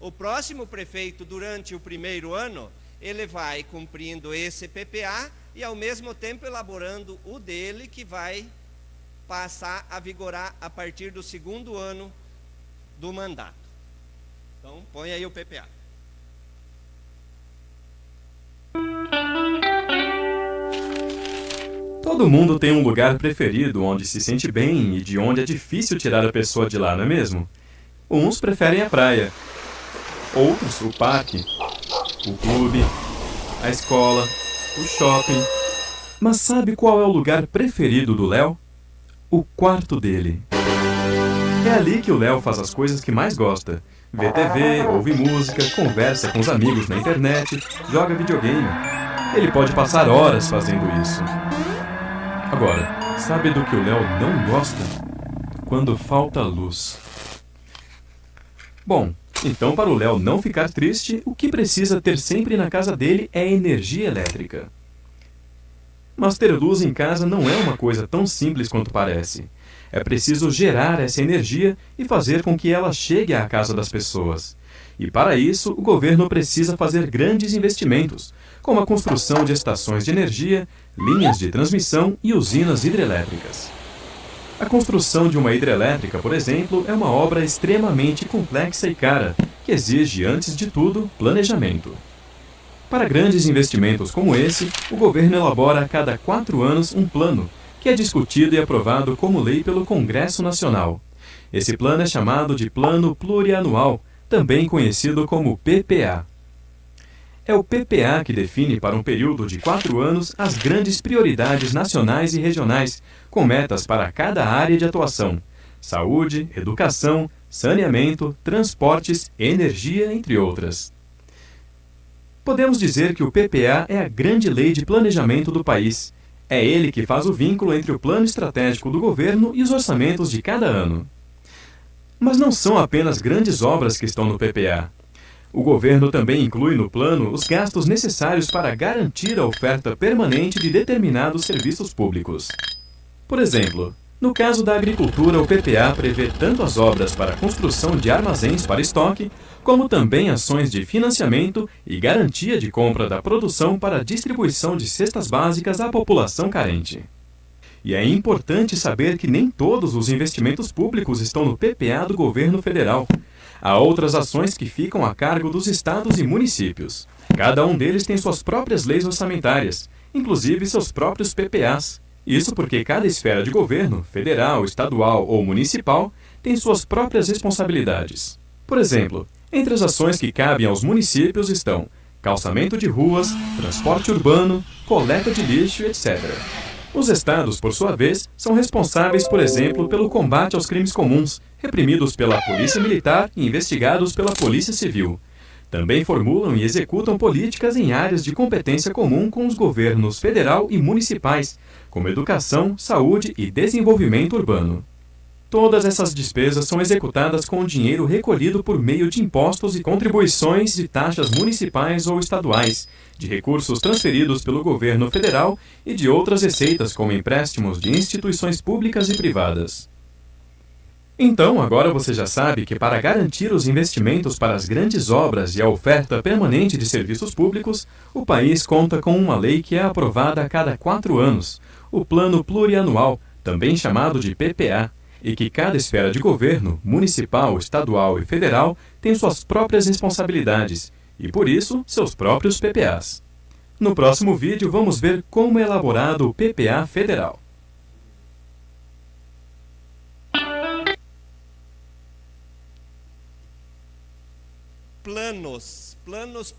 O próximo prefeito, durante o primeiro ano, ele vai cumprindo esse PPA e, ao mesmo tempo, elaborando o dele, que vai passar a vigorar a partir do segundo ano do mandato. Então, põe aí o PPA. Todo mundo tem um lugar preferido onde se sente bem e de onde é difícil tirar a pessoa de lá, não é mesmo? Uns preferem a praia, outros o parque, o clube, a escola, o shopping. Mas sabe qual é o lugar preferido do Léo? O quarto dele. É ali que o Léo faz as coisas que mais gosta. Vê TV, ouve música, conversa com os amigos na internet, joga videogame. Ele pode passar horas fazendo isso. Agora, sabe do que o Léo não gosta? Quando falta luz. Bom, então para o Léo não ficar triste, o que precisa ter sempre na casa dele é energia elétrica. Mas ter luz em casa não é uma coisa tão simples quanto parece. É preciso gerar essa energia e fazer com que ela chegue à casa das pessoas. E para isso, o governo precisa fazer grandes investimentos, como a construção de estações de energia, linhas de transmissão e usinas hidrelétricas. A construção de uma hidrelétrica, por exemplo, é uma obra extremamente complexa e cara, que exige, antes de tudo, planejamento. Para grandes investimentos como esse, o governo elabora a cada 4 anos um plano, que é discutido e aprovado como lei pelo Congresso Nacional. Esse plano é chamado de Plano Plurianual, também conhecido como PPA. É o PPA que define para um período de 4 anos as grandes prioridades nacionais e regionais, com metas para cada área de atuação: saúde, educação, saneamento, transportes, energia, entre outras. Podemos dizer que o PPA é a grande lei de planejamento do país. É ele que faz o vínculo entre o plano estratégico do governo e os orçamentos de cada ano. Mas não são apenas grandes obras que estão no PPA. O governo também inclui no plano os gastos necessários para garantir a oferta permanente de determinados serviços públicos. Por exemplo, no caso da agricultura, o PPA prevê tanto as obras para a construção de armazéns para estoque, como também ações de financiamento e garantia de compra da produção para a distribuição de cestas básicas à população carente. E é importante saber que nem todos os investimentos públicos estão no PPA do governo federal. Há outras ações que ficam a cargo dos estados e municípios. Cada um deles tem suas próprias leis orçamentárias, inclusive seus próprios PPAs. Isso porque cada esfera de governo, federal, estadual ou municipal, tem suas próprias responsabilidades. Por exemplo, entre as ações que cabem aos municípios estão calçamento de ruas, transporte urbano, coleta de lixo, etc. Os estados, por sua vez, são responsáveis, por exemplo, pelo combate aos crimes comuns, reprimidos pela Polícia Militar e investigados pela Polícia Civil. Também formulam e executam políticas em áreas de competência comum com os governos federal e municipais, como educação, saúde e desenvolvimento urbano. Todas essas despesas são executadas com o dinheiro recolhido por meio de impostos e contribuições de taxas municipais ou estaduais, de recursos transferidos pelo governo federal e de outras receitas como empréstimos de instituições públicas e privadas. Então, agora você já sabe que para garantir os investimentos para as grandes obras e a oferta permanente de serviços públicos, o país conta com uma lei que é aprovada a cada 4 anos, o Plano Plurianual, também chamado de PPA, e que cada esfera de governo, municipal, estadual e federal, tem suas próprias responsabilidades e, por isso, seus próprios PPAs. No próximo vídeo, vamos ver como é elaborado o PPA federal. Planos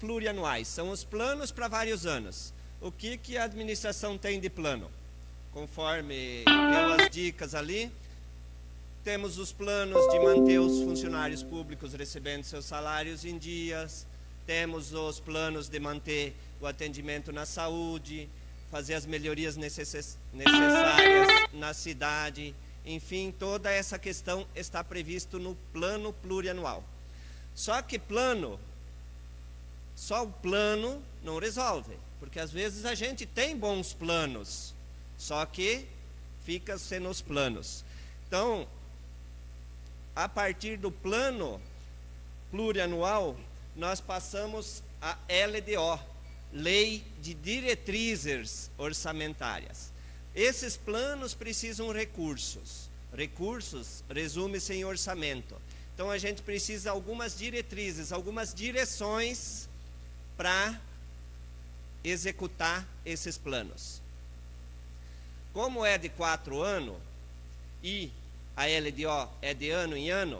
plurianuais, são os planos para vários anos. O que a administração tem de plano? Conforme deu as dicas ali, temos os planos de manter os funcionários públicos recebendo seus salários em dias, temos os planos de manter o atendimento na saúde, fazer as melhorias necessárias na cidade, enfim, toda essa questão está previsto no plano plurianual. Só que só o plano não resolve, porque às vezes a gente tem bons planos, só que fica-se nos planos. Então, a partir do plano, plurianual, nós passamos a LDO, Lei de Diretrizes Orçamentárias. Esses planos precisam recursos. Recursos resume-se em orçamento. Então a gente precisa de algumas diretrizes, algumas direções para executar esses planos. Como é de 4 anos e a LDO é de ano em ano,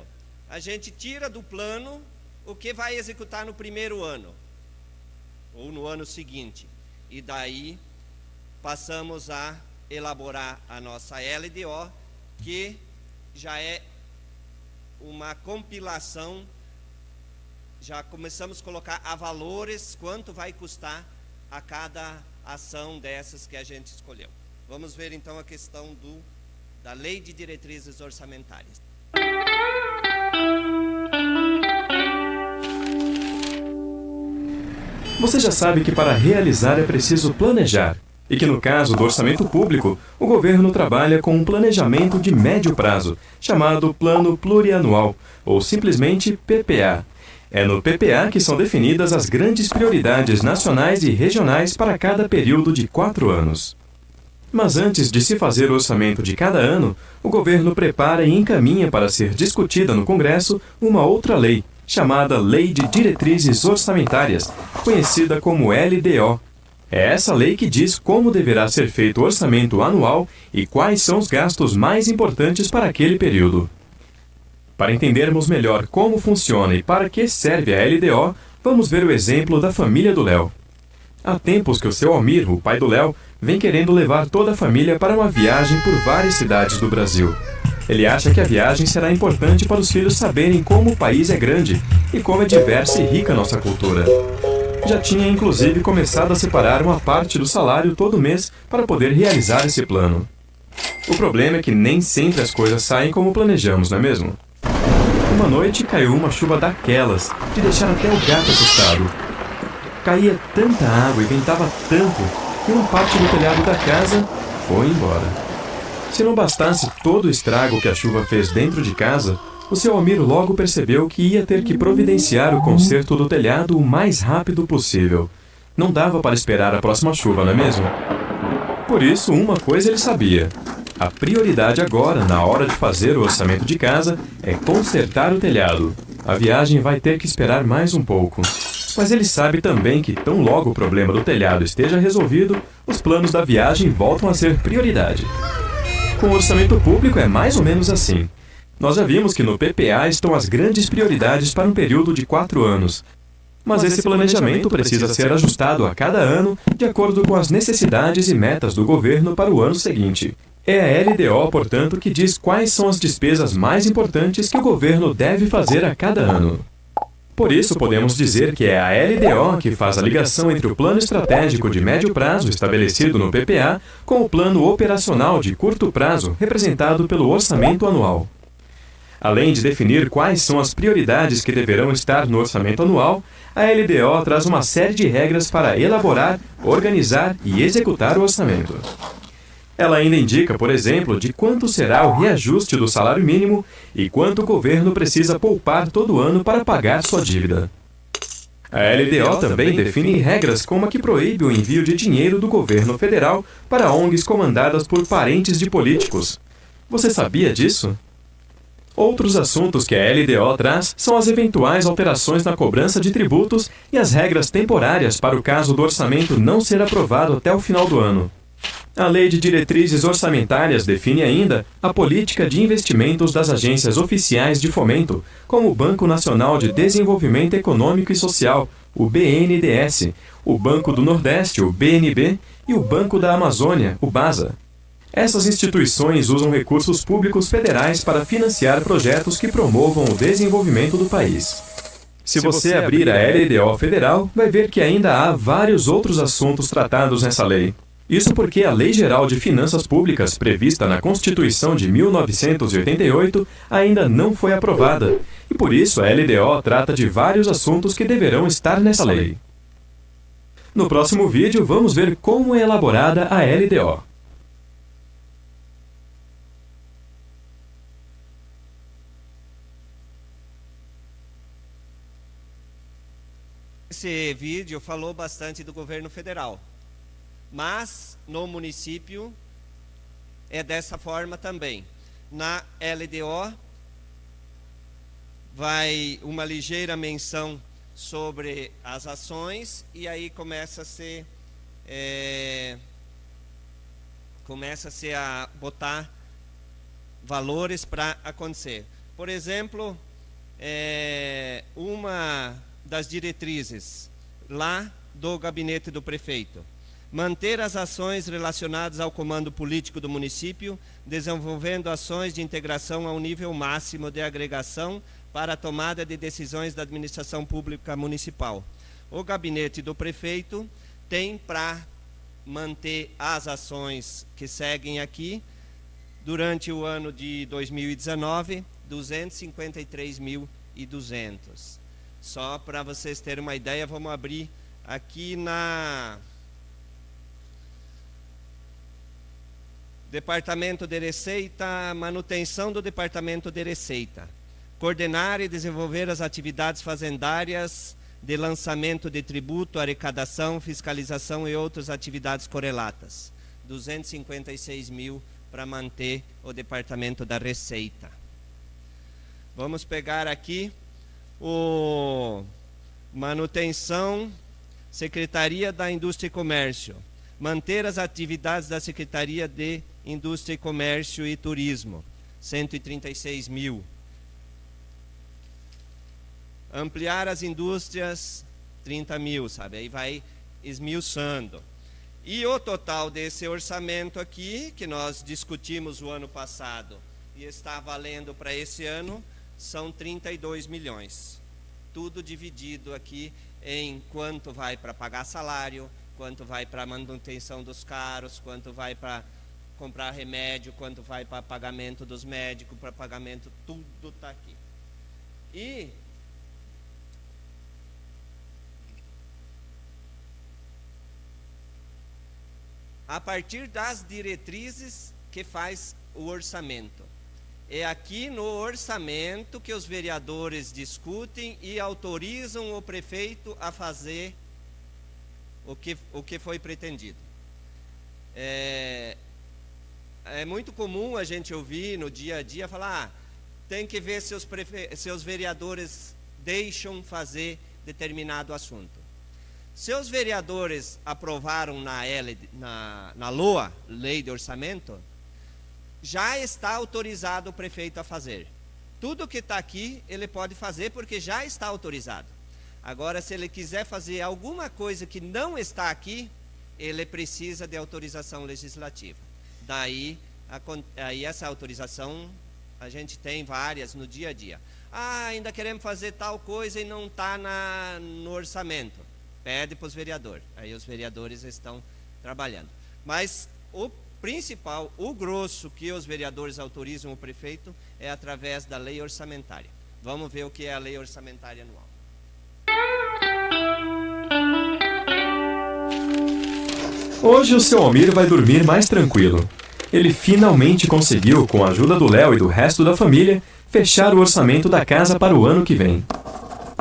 a gente tira do plano o que vai executar no primeiro ano ou no ano seguinte, e daí passamos a elaborar a nossa LDO, que já é uma compilação, já começamos a colocar a valores, quanto vai custar a cada ação dessas que a gente escolheu. Vamos ver então a questão da Lei de Diretrizes Orçamentárias. Você já sabe que para realizar é preciso planejar, e que no caso do orçamento público, o governo trabalha com um planejamento de médio prazo, chamado Plano Plurianual, ou simplesmente PPA. É no PPA que são definidas as grandes prioridades nacionais e regionais para cada período de 4 anos. Mas antes de se fazer o orçamento de cada ano, o governo prepara e encaminha para ser discutida no Congresso uma outra lei, chamada Lei de Diretrizes Orçamentárias, conhecida como LDO. É essa lei que diz como deverá ser feito o orçamento anual e quais são os gastos mais importantes para aquele período. Para entendermos melhor como funciona e para que serve a LDO, vamos ver o exemplo da família do Léo. Há tempos que o seu Almir, o pai do Léo, vem querendo levar toda a família para uma viagem por várias cidades do Brasil. Ele acha que a viagem será importante para os filhos saberem como o país é grande e como é diversa e rica a nossa cultura. Já tinha inclusive começado a separar uma parte do salário todo mês para poder realizar esse plano. O problema é que nem sempre as coisas saem como planejamos, não é mesmo? Uma noite caiu uma chuva daquelas, de deixar até o gato assustado. Caía tanta água e ventava tanto que uma parte do telhado da casa foi embora. Se não bastasse todo o estrago que a chuva fez dentro de casa, o seu Almir logo percebeu que ia ter que providenciar o conserto do telhado o mais rápido possível. Não dava para esperar a próxima chuva, não é mesmo? Por isso, uma coisa ele sabia. A prioridade agora, na hora de fazer o orçamento de casa, é consertar o telhado. A viagem vai ter que esperar mais um pouco. Mas ele sabe também que tão logo o problema do telhado esteja resolvido, os planos da viagem voltam a ser prioridade. Com o orçamento público é mais ou menos assim. Nós já vimos que no PPA estão as grandes prioridades para um período de 4 anos. Mas esse planejamento precisa ser ajustado a cada ano de acordo com as necessidades e metas do governo para o ano seguinte. É a LDO, portanto, que diz quais são as despesas mais importantes que o governo deve fazer a cada ano. Por isso, podemos dizer que é a LDO que faz a ligação entre o plano estratégico de médio prazo estabelecido no PPA com o plano operacional de curto prazo representado pelo orçamento anual. Além de definir quais são as prioridades que deverão estar no orçamento anual, a LDO traz uma série de regras para elaborar, organizar e executar o orçamento. Ela ainda indica, por exemplo, de quanto será o reajuste do salário mínimo e quanto o governo precisa poupar todo ano para pagar sua dívida. A LDO também define regras como a que proíbe o envio de dinheiro do governo federal para ONGs comandadas por parentes de políticos. Você sabia disso? Outros assuntos que a LDO traz são as eventuais alterações na cobrança de tributos e as regras temporárias para o caso do orçamento não ser aprovado até o final do ano. A Lei de Diretrizes Orçamentárias define ainda a política de investimentos das agências oficiais de fomento, como o Banco Nacional de Desenvolvimento Econômico e Social, o BNDES, o Banco do Nordeste, o BNB, e o Banco da Amazônia, o BASA. Essas instituições usam recursos públicos federais para financiar projetos que promovam o desenvolvimento do país. Se você abrir a LDO federal, vai ver que ainda há vários outros assuntos tratados nessa lei. Isso porque a Lei Geral de Finanças Públicas, prevista na Constituição de 1988, ainda não foi aprovada, e por isso a LDO trata de vários assuntos que deverão estar nessa lei. No próximo vídeo, vamos ver como é elaborada a LDO. Esse vídeo falou bastante do governo federal, mas no município é dessa forma também. Na LDO vai uma ligeira menção sobre as ações e aí começa-se a botar valores para acontecer. Por exemplo, uma das diretrizes lá do gabinete do prefeito: manter as ações relacionadas ao comando político do município, desenvolvendo ações de integração ao nível máximo de agregação para a tomada de decisões da administração pública municipal. O gabinete do prefeito tem para manter as ações que seguem aqui, durante o ano de 2019, 253.200. Só para vocês terem uma ideia, vamos abrir aqui na Departamento de Receita, manutenção do Departamento de Receita. Coordenar e desenvolver as atividades fazendárias de lançamento de tributo, arrecadação, fiscalização e outras atividades correlatas. 256 mil para manter o Departamento da Receita. Vamos pegar aqui o manutenção, Secretaria da Indústria e Comércio. Manter as atividades da Secretaria de Indústria e Comércio e Turismo, 136 mil. Ampliar as indústrias, 30 mil, sabe? Aí vai esmiuçando. E o total desse orçamento aqui, que nós discutimos o ano passado e está valendo para esse ano, são 32 milhões. Tudo dividido aqui em quanto vai para pagar salário, quanto vai para manutenção dos carros, quanto vai para comprar remédio, quanto vai para pagamento dos médicos, para pagamento, tudo está aqui. E a partir das diretrizes que faz o orçamento. É aqui no orçamento que os vereadores discutem e autorizam o prefeito a fazer o que foi pretendido. É muito comum a gente ouvir no dia a dia falar: tem que ver se os vereadores deixam fazer determinado assunto. Se os vereadores aprovaram na LOA, Lei de Orçamento, já está autorizado o prefeito a fazer. Tudo que está aqui, ele pode fazer porque já está autorizado. Agora, se ele quiser fazer alguma coisa que não está aqui, ele precisa de autorização legislativa. Daí, aí essa autorização, a gente tem várias no dia a dia. Ainda queremos fazer tal coisa e não está no orçamento. Pede para os vereadores. Aí os vereadores estão trabalhando. Mas o principal, o grosso que os vereadores autorizam o prefeito é através da lei orçamentária. Vamos ver o que é a lei orçamentária anual. Hoje o seu Almir vai dormir mais tranquilo. Ele finalmente conseguiu, com a ajuda do Léo e do resto da família, fechar o orçamento da casa para o ano que vem.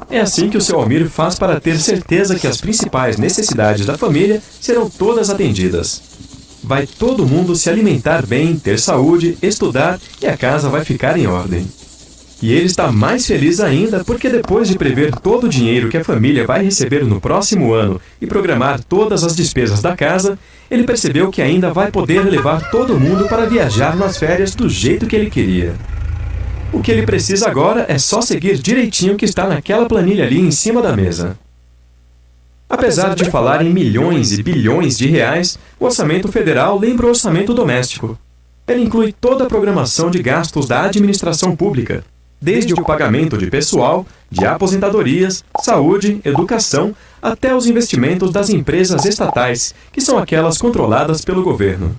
É assim que o seu Almir faz para ter certeza que as principais necessidades da família serão todas atendidas. Vai todo mundo se alimentar bem, ter saúde, estudar e a casa vai ficar em ordem. E ele está mais feliz ainda porque depois de prever todo o dinheiro que a família vai receber no próximo ano e programar todas as despesas da casa, ele percebeu que ainda vai poder levar todo mundo para viajar nas férias do jeito que ele queria. O que ele precisa agora é só seguir direitinho o que está naquela planilha ali em cima da mesa. Apesar de falar em milhões e bilhões de reais, o orçamento federal lembra o orçamento doméstico. Ele inclui toda a programação de gastos da administração pública, desde o pagamento de pessoal, de aposentadorias, saúde, educação, até os investimentos das empresas estatais, que são aquelas controladas pelo governo.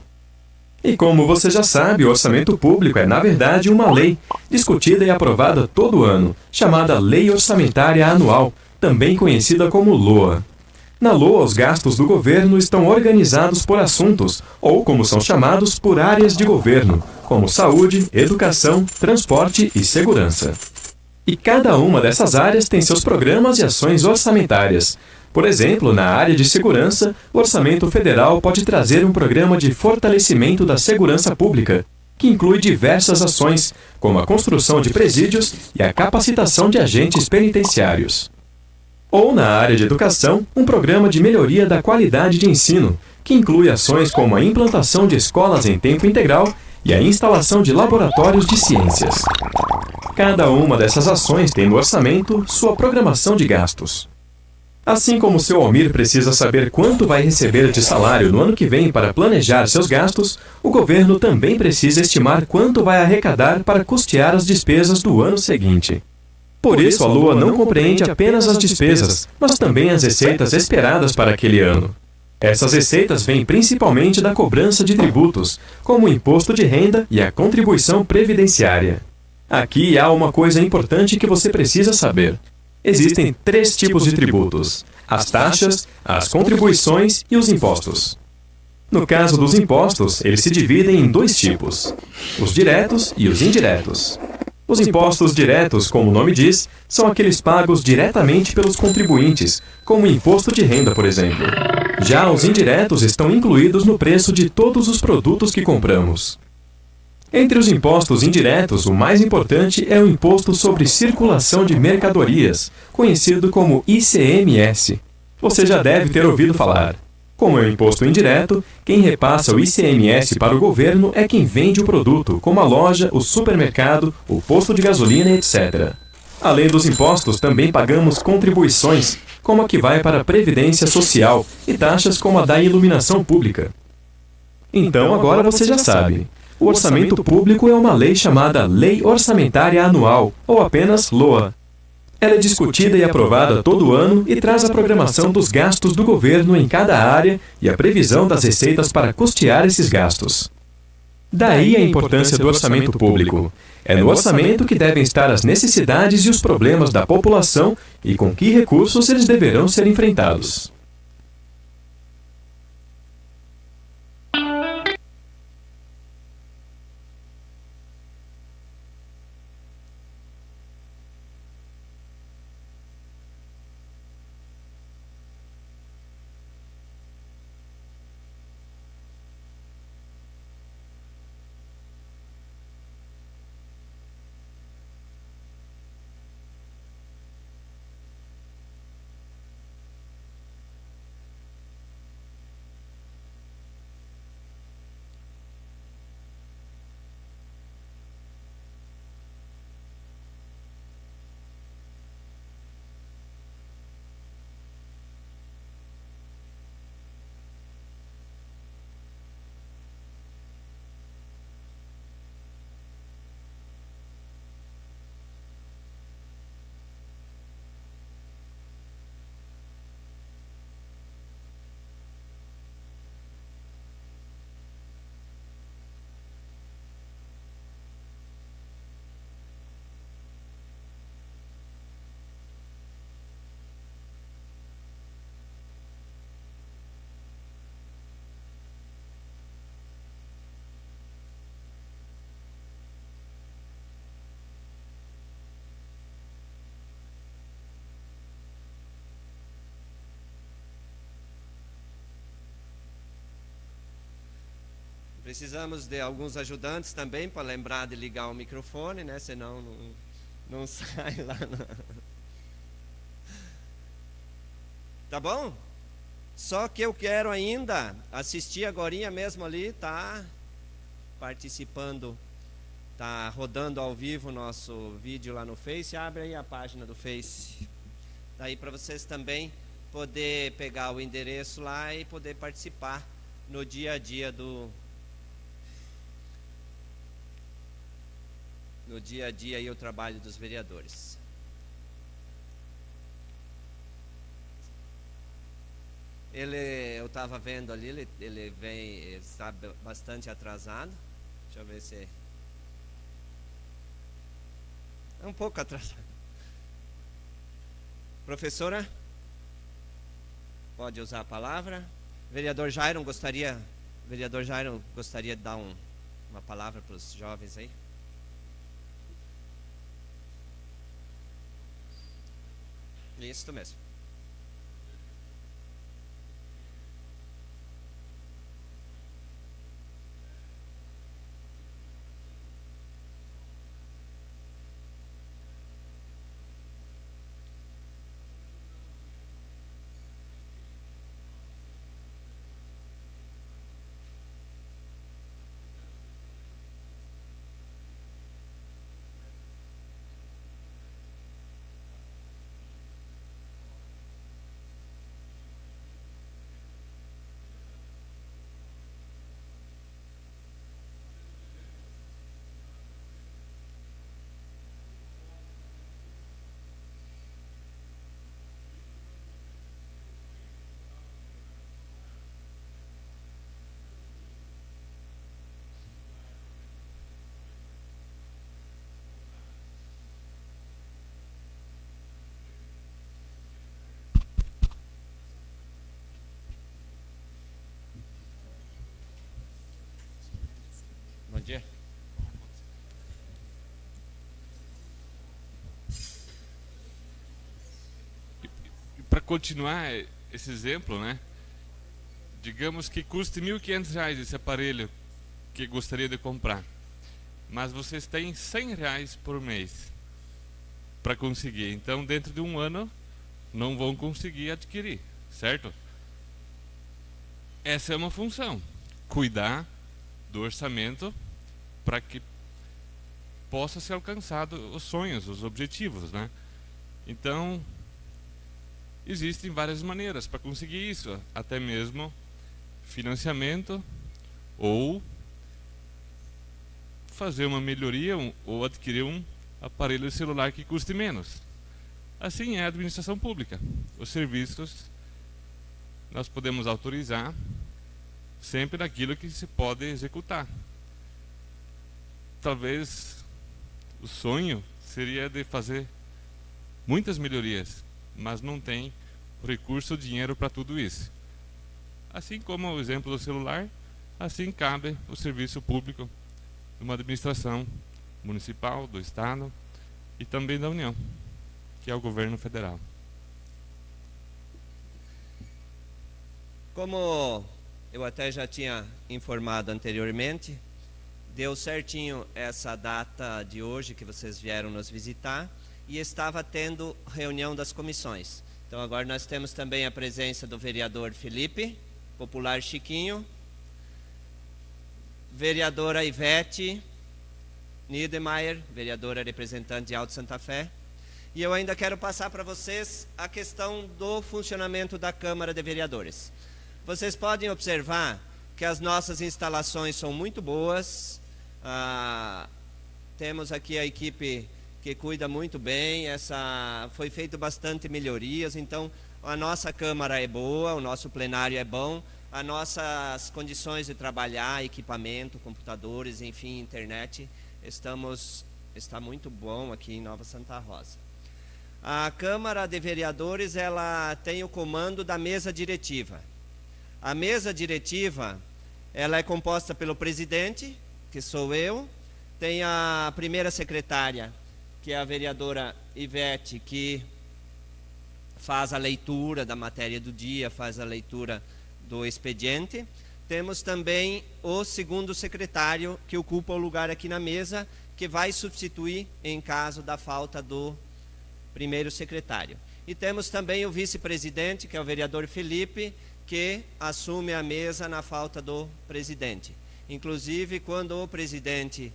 E como você já sabe, o orçamento público é, na verdade, uma lei, discutida e aprovada todo ano, chamada Lei Orçamentária Anual, também conhecida como LOA. Na LOA, os gastos do governo estão organizados por assuntos, ou como são chamados, por áreas de governo, como saúde, educação, transporte e segurança. E cada uma dessas áreas tem seus programas e ações orçamentárias. Por exemplo, na área de segurança, o orçamento federal pode trazer um programa de fortalecimento da segurança pública, que inclui diversas ações, como a construção de presídios e a capacitação de agentes penitenciários. Ou na área de educação, um programa de melhoria da qualidade de ensino, que inclui ações como a implantação de escolas em tempo integral e a instalação de laboratórios de ciências. Cada uma dessas ações tem no orçamento sua programação de gastos. Assim como o seu Almir precisa saber quanto vai receber de salário no ano que vem para planejar seus gastos, o governo também precisa estimar quanto vai arrecadar para custear as despesas do ano seguinte. Por isso, a Lua não compreende apenas as despesas, mas também as receitas esperadas para aquele ano. Essas receitas vêm principalmente da cobrança de tributos, como o imposto de renda e a contribuição previdenciária. Aqui há uma coisa importante que você precisa saber. Existem 3 tipos de tributos: as taxas, as contribuições e os impostos. No caso dos impostos, eles se dividem em 2 tipos: os diretos e os indiretos. Os impostos diretos, como o nome diz, são aqueles pagos diretamente pelos contribuintes, como o imposto de renda, por exemplo. Já os indiretos estão incluídos no preço de todos os produtos que compramos. Entre os impostos indiretos, o mais importante é o Imposto sobre Circulação de Mercadorias, conhecido como ICMS. Você já deve ter ouvido falar. Como é um imposto indireto, quem repassa o ICMS para o governo é quem vende o produto, como a loja, o supermercado, o posto de gasolina, etc. Além dos impostos, também pagamos contribuições, como a que vai para a Previdência Social, e taxas como a da iluminação pública. Então agora você já sabe. O orçamento público é uma lei chamada Lei Orçamentária Anual, ou apenas LOA. Ela é discutida e aprovada todo ano e traz a programação dos gastos do governo em cada área e a previsão das receitas para custear esses gastos. Daí a importância do orçamento público. É no orçamento que devem estar as necessidades e os problemas da população e com que recursos eles deverão ser enfrentados. Precisamos de alguns ajudantes também para lembrar de ligar o microfone, né? Senão não sai lá. Tá bom? Só que eu quero ainda assistir agorinha mesmo ali, tá participando, tá rodando ao vivo o nosso vídeo lá no Face. Abre aí a página do Face. Daí para vocês também poder pegar o endereço lá e poder participar no dia a dia e o trabalho dos vereadores. Eu estava vendo ali, ele está bastante atrasado. Deixa eu ver se é um pouco atrasado. Professora, pode usar a palavra. Vereador Jairo gostaria de dar uma palavra para os jovens aí. Isso mesmo. Bom dia. Para continuar esse exemplo, né? Digamos que custe R$ 1.500 esse aparelho que gostaria de comprar, mas vocês têm R$ 100 por mês para conseguir. Então, dentro de um ano, não vão conseguir adquirir, certo? Essa é uma função, cuidar do orçamento para que possa ser alcançado os sonhos, os objetivos, né? Então, existem várias maneiras para conseguir isso, até mesmo financiamento ou fazer uma melhoria ou adquirir um aparelho celular que custe menos. Assim é a administração pública. Os serviços nós podemos autorizar sempre naquilo que se pode executar. Talvez o sonho seria de fazer muitas melhorias, mas não tem o recurso, o dinheiro para tudo isso. Assim como o exemplo do celular, assim cabe o serviço público de uma administração municipal, do Estado e também da União, que é o governo federal. Como eu até já tinha informado anteriormente, deu certinho essa data de hoje que vocês vieram nos visitar e estava tendo reunião das comissões. Então agora nós temos também a presença do vereador Felipe, popular Chiquinho, vereadora Ivete Niedemeyer, vereadora representante de Alto Santa Fé. E eu ainda quero passar para vocês a questão do funcionamento da Câmara de Vereadores. Vocês podem observar que as nossas instalações são muito boas. Temos aqui a equipe que cuida muito bem, foi feito bastante melhorias, então a nossa Câmara é boa, o nosso plenário é bom, as nossas condições de trabalhar, equipamento, computadores, enfim, internet, está muito bom aqui em Nova Santa Rosa. A Câmara de Vereadores, ela tem o comando da mesa diretiva. A mesa diretiva, ela é composta pelo presidente, que sou eu, tem a primeira secretária, que é a vereadora Ivete, que faz a leitura da matéria do dia, faz a leitura do expediente. Temos também o segundo secretário, que ocupa o lugar aqui na mesa, que vai substituir em caso da falta do primeiro secretário. E temos também o vice-presidente, que é o vereador Felipe, que assume a mesa na falta do presidente. Inclusive, quando o presidente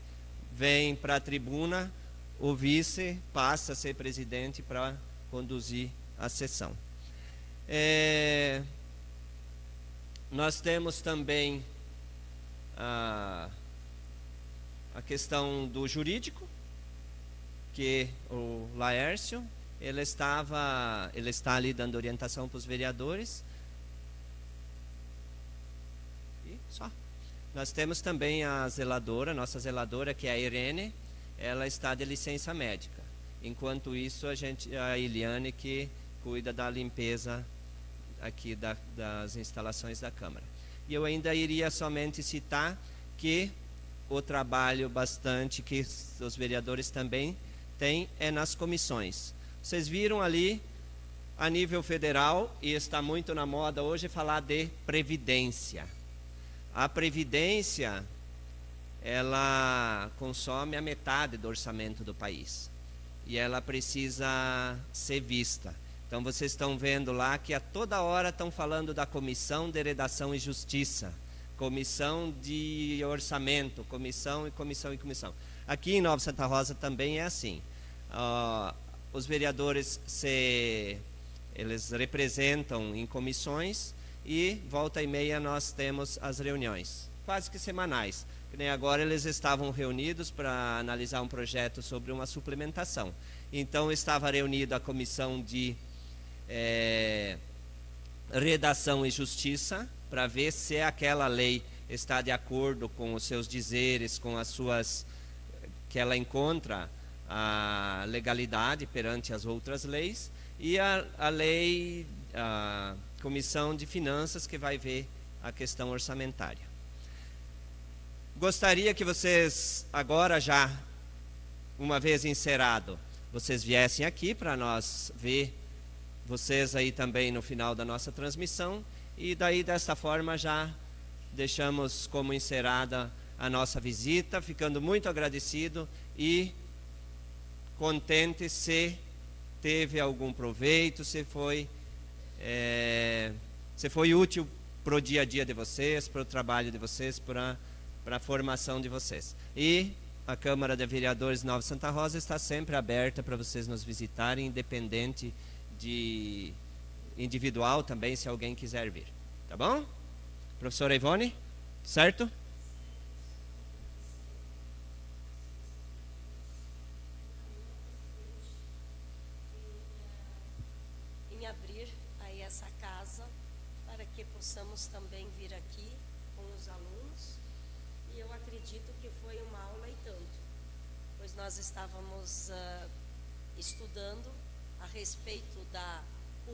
vem para a tribuna, o vice passa a ser presidente para conduzir a sessão. Nós temos também a questão do jurídico, que o Laércio, ele está ali dando orientação para os vereadores. E só. Nós temos também a zeladora, nossa zeladora, que é a Irene, ela está de licença médica. Enquanto isso, a Eliane, que cuida da limpeza aqui das instalações da Câmara. E eu ainda iria somente citar que o trabalho bastante que os vereadores também têm é nas comissões. Vocês viram ali a nível federal, e está muito na moda hoje falar de previdência. A previdência, ela consome a metade do orçamento do país e ela precisa ser vista. Então vocês estão vendo lá que a toda hora estão falando da Comissão de Redação e Justiça, Comissão de Orçamento, comissão e comissão e comissão. Aqui em Nova Santa Rosa também é assim. Os vereadores eles representam em comissões e volta e meia nós temos as reuniões, quase que semanais. Que nem agora eles estavam reunidos para analisar um projeto sobre uma suplementação. Então estava reunida a comissão de Redação e Justiça para ver se aquela lei está de acordo com os seus dizeres, com as suas, que ela encontra a legalidade perante as outras leis, e a Comissão de Finanças, que vai ver a questão orçamentária. Gostaria que vocês, agora já, uma vez encerrado, vocês viessem aqui para nós ver vocês aí também no final da nossa transmissão, e daí desta forma já deixamos como encerrada a nossa visita, ficando muito agradecido e contente se teve algum proveito, se foi útil para o dia a dia de vocês, para o trabalho de vocês, para a formação de vocês. E a Câmara de Vereadores de Nova Santa Rosa está sempre aberta para vocês nos visitarem, independente de individual também, se alguém quiser vir. Tá bom? Professora Ivone, certo? Em abrir aí essa casa para que possamos também vir aqui com os alunos, e eu acredito que foi uma aula e tanto, pois nós estávamos estudando a respeito da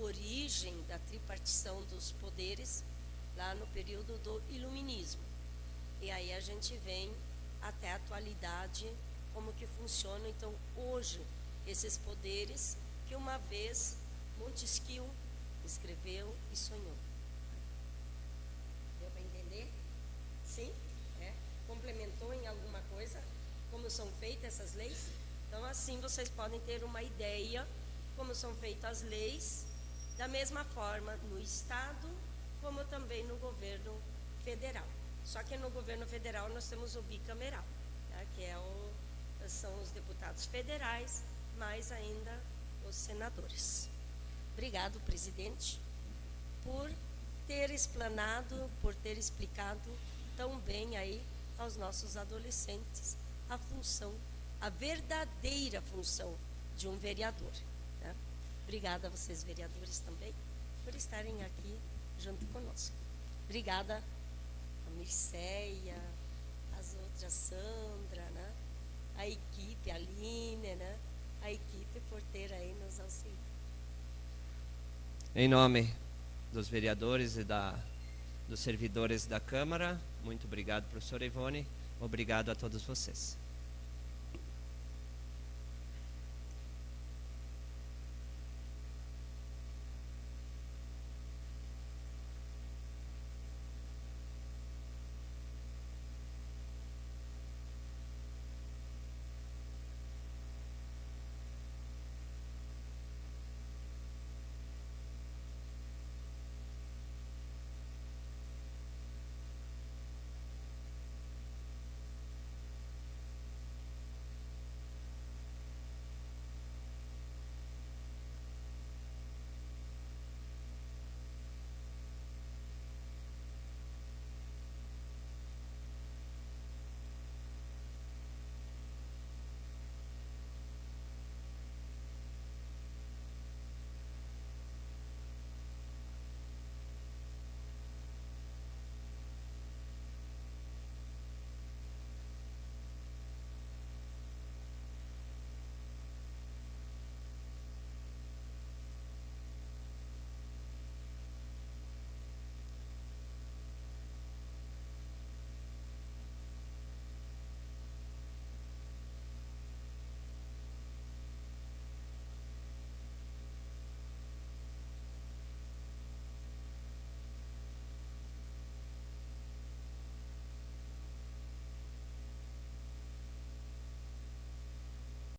origem da tripartição dos poderes lá no período do Iluminismo, e aí a gente vem até a atualidade, como que funciona então hoje esses poderes que uma vez Montesquieu escreveu e sonhou. Deu para entender? Sim? Complementou em alguma coisa como são feitas essas leis? Então assim vocês podem ter uma ideia como são feitas as leis, da mesma forma no Estado, como também no governo federal. Só que no governo federal nós temos o bicameral, tá? Que são os deputados federais, mais ainda os senadores. Obrigado, presidente, por ter explanado, por ter explicado tão bem aí aos nossos adolescentes a função, a verdadeira função de um vereador. Né? Obrigada a vocês, vereadores, também, por estarem aqui junto conosco. Obrigada a Mirceia, as outras, Sandra, né? A equipe, a Aline, né? A equipe por ter aí nos auxiliado. Em nome dos vereadores e dos servidores da Câmara, muito obrigado, professora Ivone. Obrigado a todos vocês.